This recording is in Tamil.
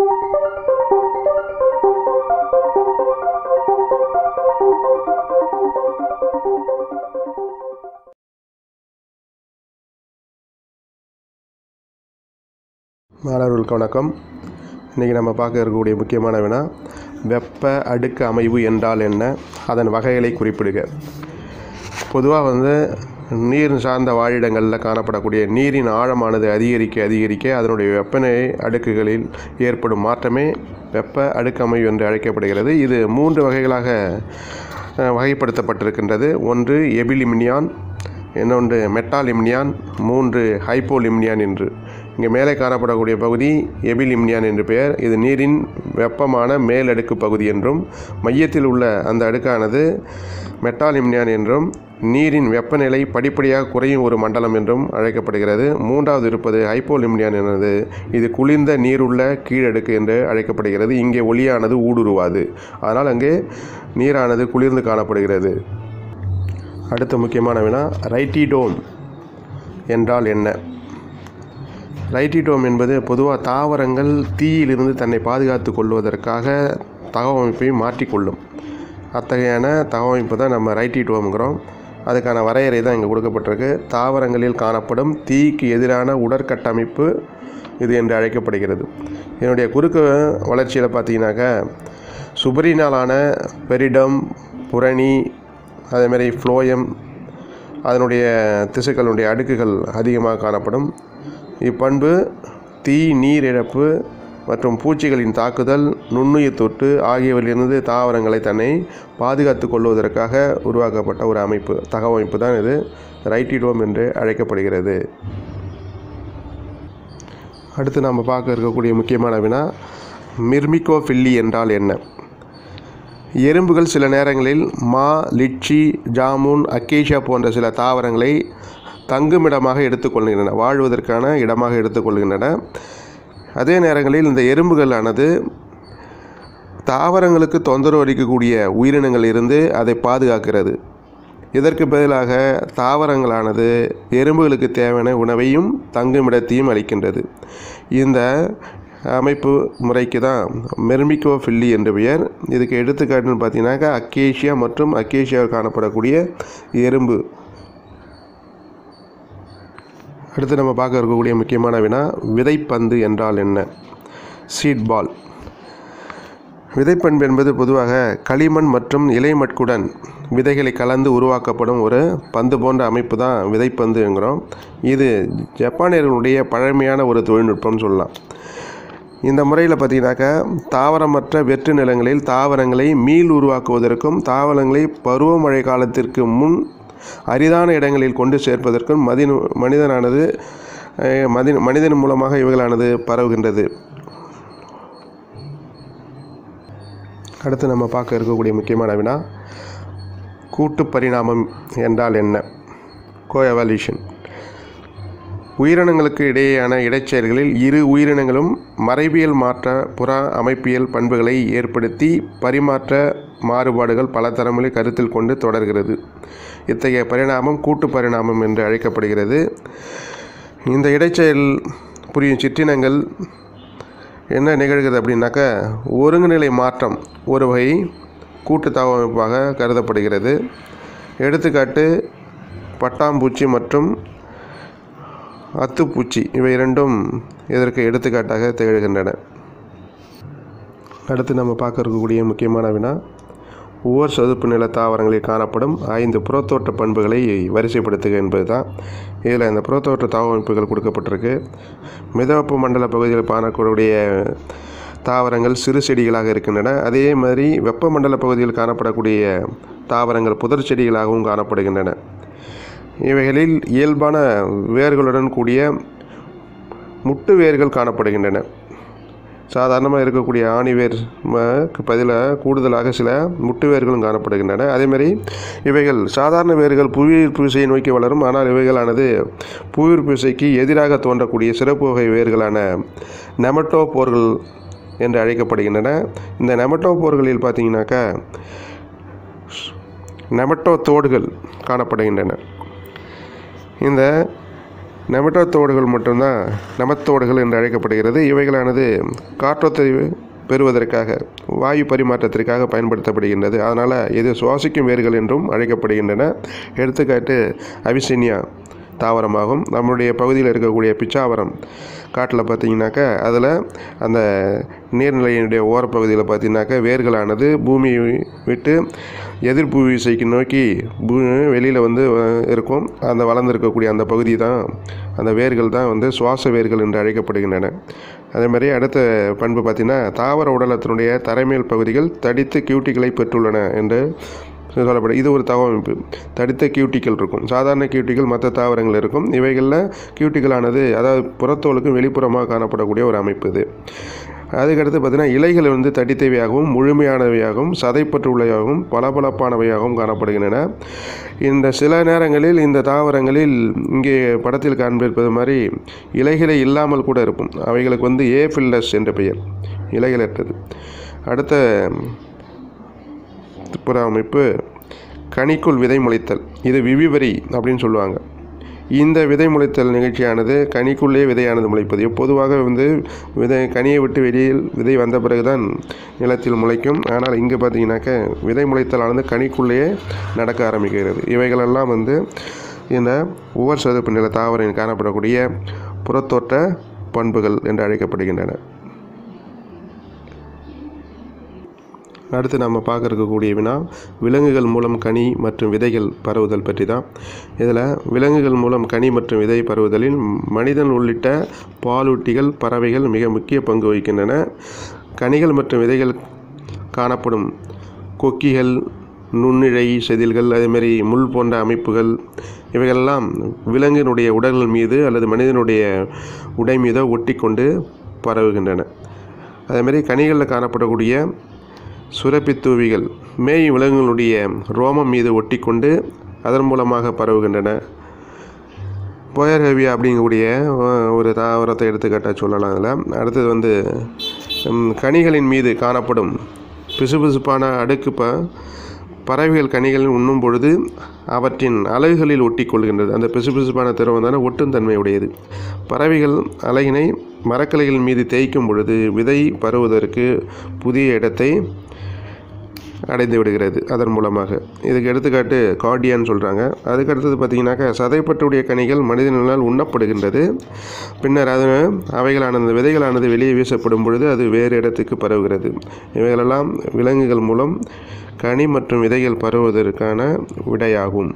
மாணவர்களுக்கு வணக்கம். இன்றைக்கி நம்ம பார்க்க இருக்கக்கூடிய முக்கியமான வினா, வெப்ப அடுக்கு அமைவு என்றால் என்ன, அதன் வகைகளை குறிப்பிடுக. பொதுவாக நீர் சார்ந்த வாழிடங்களில் காணப்படக்கூடிய நீரின் ஆழமானது அதிகரிக்க அதனுடைய வெப்பநிலை அடுக்குகளில் ஏற்படும் மாற்றமே வெப்ப அடுக்கு அமைவு என்று அழைக்கப்படுகிறது. இது 3 வகைகளாக வகைப்படுத்தப்பட்டிருக்கின்றது. ஒன்று எபிலிமினியான், இன்னொன்று மெட்டாலிமினியான், 3 ஹைப்போலிமினியான் என்று. இங்கே மேலே காணப்படக்கூடிய பகுதி எபிலிமினியான் என்று பெயர். இது நீரின் வெப்பமான மேலடுக்கு பகுதி என்றும், மையத்தில் உள்ள அந்த அடுக்கானது மெட்டாலிமினியான் என்றும், நீரின் வெப்பநிலை படிப்படியாக குறையும் ஒரு மண்டலம் என்றும் அழைக்கப்படுகிறது. 3வது இருப்பது ஹைப்போலிமினியான் என்பது, இது குளிர்ந்த நீருள்ள கீழடுக்கு என்று அழைக்கப்படுகிறது. இங்கே ஒளியானது ஊடுருவாது, அதனால் அங்கே நீரானது குளிர்ந்து காணப்படுகிறது. அடுத்த முக்கியமான வினா, ரைட்டிடோம் என்றால் என்ன? ரைட்டிடோம் என்பது பொதுவாக தாவரங்கள் தீயிலிருந்து தன்னை பாதுகாத்து கொள்வதற்காக தகவமைப்பை மாற்றிக்கொள்ளும். அத்தகையான தகவமைப்பு தான் நம்ம ரைட்டிடோம்ங்கிறோம். அதுக்கான வரையறை தான் இங்கே கொடுக்கப்பட்டிருக்கு. தாவரங்களில் காணப்படும் தீக்கு எதிரான உடற்கட்டமைப்பு இது என்று அழைக்கப்படுகிறது. இதனுடைய குறுக்கு வளர்ச்சியில் பார்த்தீங்கன்னாக்கா சுபரினாலான பெரிடம், புரணி, அதேமாதிரி ஃப்ளோயம், அதனுடைய திசுக்களுடைய அடுக்குகள் அதிகமாக காணப்படும். இப்பண்பு தீ, நீர் இழப்பு மற்றும் பூச்சிகளின் தாக்குதல், நுண்ணுயிர் தொற்று ஆகியவற்றிலிருந்து தாவரங்களை தன்னை பாதுகாத்து கொள்வதற்காக உருவாக்கப்பட்ட ஒரு அமைப்பு, தகவமைப்பு தான் இது ரைட்டிடோம் என்று அழைக்கப்படுகிறது. அடுத்து நாம் பார்க்க இருக்கக்கூடிய முக்கியமான வினா, மிர்மிகோஃபில்லி என்றால் என்ன? எறும்புகள் சில நேரங்களில் மா, லிச்சி, ஜாமுன், அக்கேஷியா போன்ற சில தாவரங்களை தங்குமிடமாக எடுத்துக்கொள்கின்றன, வாழ்வதற்கான இடமாக எடுத்துக்கொள்கின்றன. அதே நேரங்களில் இந்த எறும்புகளானது தாவரங்களுக்கு தொந்தரவு அளிக்கக்கூடிய உயிரினங்கள் இருந்து அதை பாதுகாக்கிறது. இதற்கு பதிலாக தாவரங்களானது எறும்புகளுக்கு தேவையான உணவையும் தங்குமிடத்தையும் அளிக்கின்றது. இந்த அமைப்பு முறைக்கு தான் மிர்மிகோஃபில்லி என்று பெயர். இதுக்கு எடுத்துக்காட்டுன்னு பார்த்தீங்கன்னாக்கா அக்கேஷியா மற்றும் அக்கேஷியாவில் காணப்படக்கூடிய எறும்பு. அடுத்து நம்ம பார்க்க இருக்கக்கூடிய முக்கியமான வினா, விதைப்பந்து என்றால் என்ன? சீட் பால். விதைப்பண்பு என்பது பொதுவாக களிமண் மற்றும் இலைமட்குடன் விதைகளை கலந்து உருவாக்கப்படும் ஒரு பந்து போன்ற அமைப்பு தான் விதைப்பந்து என்கிறோம். இது ஜப்பானியர்களுடைய பழமையான ஒரு தொழில்நுட்பம்னு சொல்லலாம். இந்த முறையில் பார்த்தீங்கன்னாக்கா தாவரமற்ற வெற்று நிலங்களில் தாவரங்களை மீள் உருவாக்குவதற்கும் தாவரங்களை பருவமழை காலத்திற்கு முன் அரிதான இடங்களில் கொண்டு சேர்ப்பதற்கும் மனிதன் மூலமாக இவைகளானது பரவுகின்றது. அடுத்து நம்ம பார்க்க இருக்கக்கூடிய முக்கியமான வினா, கூட்டு பரிணாமம் என்றால் என்ன? கோஎவல்யூஷன். உயிரினங்களுக்கு இடையேயான இடைச்செயல்களில் இரு உயிரினங்களும் மரபியல் மாற்ற புற அமைப்பியல் பண்புகளை ஏற்படுத்தி பரிமாற்ற மாறுபாடுகள் பல தலைமுறை கருத்தில் கொண்டு தொடர்கிறது. இத்தகைய பரிணாமம் கூட்டு பரிணாமம் என்று அழைக்கப்படுகிறது. இந்த இடைச்செயல் புரியும் சிற்றினங்கள் என்ன நிகழ்கிறது அப்படின்னாக்கா ஒருங்குநிலை மாற்றம் ஒரு வகை கூட்டு தகவமைப்பாக கருதப்படுகிறது. எடுத்துக்காட்டு பட்டாம்பூச்சி மற்றும் அத்துப்பூச்சி, இவை இரண்டும் இதற்கு எடுத்துக்காட்டாக திகழ்கின்றன. அடுத்து நம்ம பார்க்க இருக்கக்கூடிய முக்கியமான வினா, உவர் சதுப்பு நில தாவரங்களில் காணப்படும் 5 புறத்தோற்ற பண்புகளை வரிசைப்படுத்துக என்பது தான். இதில் இந்த புறத்தோற்ற தகவமைப்புகள் கொடுக்கப்பட்டிருக்கு. மிதவெப்ப மண்டல பகுதியில் காணக்கூடிய தாவரங்கள் சிறு செடிகளாக இருக்கின்றன. அதே மாதிரி வெப்பமண்டல பகுதியில் காணப்படக்கூடிய தாவரங்கள் புதர் செடிகளாகவும் காணப்படுகின்றன. இவைகளில் இயல்பான வேர்களுடன் கூடிய முட்டு வேர்கள் காணப்படுகின்றன. சாதாரணமாக இருக்கக்கூடிய ஆணி வேருக்கு பதிலாக கூடுதலாக சில முட்டு வேர்களும் காணப்படுகின்றன. அதேமாதிரி இவைகள் சாதாரண வேர்கள் புவியீர்ப்பு விசையை நோக்கி வளரும். ஆனால் இவைகளானது புவியீர்ப்பு விசைக்கு எதிராக தோன்றக்கூடிய சிறப்பு வகை வேர்களான நெமட்டோபோர்கள் என்று அழைக்கப்படுகின்றன. இந்த நெமட்டோபோர்களில் பார்த்தீங்கன்னாக்கா நெமட்டோதோடுகள் காணப்படுகின்றன. இந்த நெமட்டோடுகள் மட்டும்தான் நெமத்தோடுகள் என்று அழைக்கப்படுகிறது. இவைகளானது காற்றோட்டத்தை பெறுவதற்காக வாயு பரிமாற்றத்திற்காக பயன்படுத்தப்படுகின்றது. அதனால் இது சுவாசிக்கும் வேர்கள் என்றும் அழைக்கப்படுகின்றன. எடுத்துக்காட்டு அவிசினியா தாவரமாகும். நம்முடைய பகுதியில் இருக்கக்கூடிய பிச்சாவரம் காட்டில் பார்த்திங்கனாக்கா அதில் அந்த நீர்நிலையினுடைய ஓரப்பகுதியில் பார்த்திங்கனாக்கா வேர்களானது பூமியை விட்டு எதிர்ப்பு விசைக்கு நோக்கி வெளியில் இருக்கும். அந்த வளர்ந்துருக்கக்கூடிய அந்த பகுதி தான், அந்த வேர்கள் தான் சுவாச வேர்கள் என்று அழைக்கப்படுகின்றன. அதே மாதிரி அடுத்த பண்பு பார்த்திங்கன்னா தாவர உடலத்தினுடைய தரைமேல் பகுதிகள் தடித்து கியூட்டிகளை பெற்றுள்ளன என்று சொல்லப்படும். இது ஒரு தகவமைப்பு. தடித்த கியூட்டிகள் இருக்கும். சாதாரண கியூட்டிகள் மற்ற தாவரங்கள் இருக்கும். இவைகளில் கியூட்டிகளானது அதாவது புறத்தோலுக்கும் வெளிப்புறமாக காணப்படக்கூடிய ஒரு அமைப்பு இது. அதுக்கடுத்து பார்த்திங்கன்னா இலைகள் தடித்தவையாகவும் முழுமையானவையாகவும் சதைப்பற்றுள்ளவையாகவும் பளபளப்பானவையாகவும் காணப்படுகின்றன. இந்த சில நேரங்களில் இந்த தாவரங்களில் இங்கே படத்தில் காண்பிப்பது மாதிரி இலைகளே இல்லாமல் கூட இருக்கும். அவைகளுக்கு ஏஃபில்லஸ் என்ற பெயர், இலைகளற்றது. அடுத்த புற அமைப்பு கனிக்குள் விதை முளைத்தல். இது விவிவரி அப்படின்னு சொல்லுவாங்க. இந்த விதை முளைத்தல் நிகழ்ச்சியானது கனிக்குள்ளே விதையானது முளைப்பது. பொதுவாக கனியை விட்டு வெளியில் விதை வந்த பிறகுதான் நிலத்தில் முளைக்கும். ஆனால் இங்கே பார்த்தீங்கன்னாக்க விதை முளைத்தலானது கனிக்குள்ளேயே நடக்க ஆரம்பிக்கிறது. இவைகளெல்லாம் இந்த உவர் சதுப்பு நில தாவரம் காணப்படக்கூடிய புறத்தோட்ட பண்புகள் என்று அழைக்கப்படுகின்றன. அடுத்து நம்ம பார்க்க இருக்கக்கூடிய வினா விலங்குகள் மூலம் கனி மற்றும் விதைகள் பரவுதல் பற்றி தான். இதில் விலங்குகள் மூலம் கனி மற்றும் விதை பரவுதலில் மனிதன் உள்ளிட்ட பாலூட்டிகள் பறவைகள் மிக முக்கிய பங்கு வகிக்கின்றன. கனிகள் மற்றும் விதைகள் காணப்படும் கொக்கிகள், நுண்ணிழை செதில்கள், அதேமாரி முள் போன்ற அமைப்புகள் இவைகளெல்லாம் விலங்கினுடைய உடல்கள் மீது அல்லது மனிதனுடைய உடை மீதோ ஒட்டி கொண்டு பரவுகின்றன. அதேமாரி கனிகளில் காணப்படக்கூடிய சுரப்பித்தூவிகள் மேய் விலங்குகளுடைய ரோமம் மீது ஒட்டி கொண்டு அதன் மூலமாக பரவுகின்றன. போயர்ஹேவியா அப்படிங்கக்கூடிய ஒரு தாவரத்தை எடுத்துக்காட்டாக சொல்லலாம். அதில் அடுத்தது கனிகளின் மீது காணப்படும் பிசுபிசுப்பான அடுக்கு பறவைகள் கனிகள் உண்ணும் பொழுது அவற்றின் அலகுகளில் ஒட்டி கொள்கின்றது. அந்த பிசுபிசுப்பான திரவம் ஒட்டும் தன்மை உடையது. பறவைகள் அலகினை மரக்கிளைகள் மீது தேய்க்கும் பொழுது விதை பரவுவதற்கு புதிய இடத்தை அடைந்து விடுகிறது அதன் மூலமாக. இதுக்கு எடுத்துக்காட்டு கார்டியான்னு சொல்கிறாங்க. அதுக்கு அடுத்தது பார்த்திங்கனாக்கா சதைப்பற்றுடைய கனிகள் மனிதனால் உண்ணப்படுகின்றது. பின்னர் அவைகளானது விதைகளானது வெளியே வீசப்படும் பொழுது அது வேறு இடத்துக்கு பரவுகிறது. இவைகளெல்லாம் விலங்குகள் மூலம் கனி மற்றும் விதைகள் பரவுவதற்கான விடையாகும்.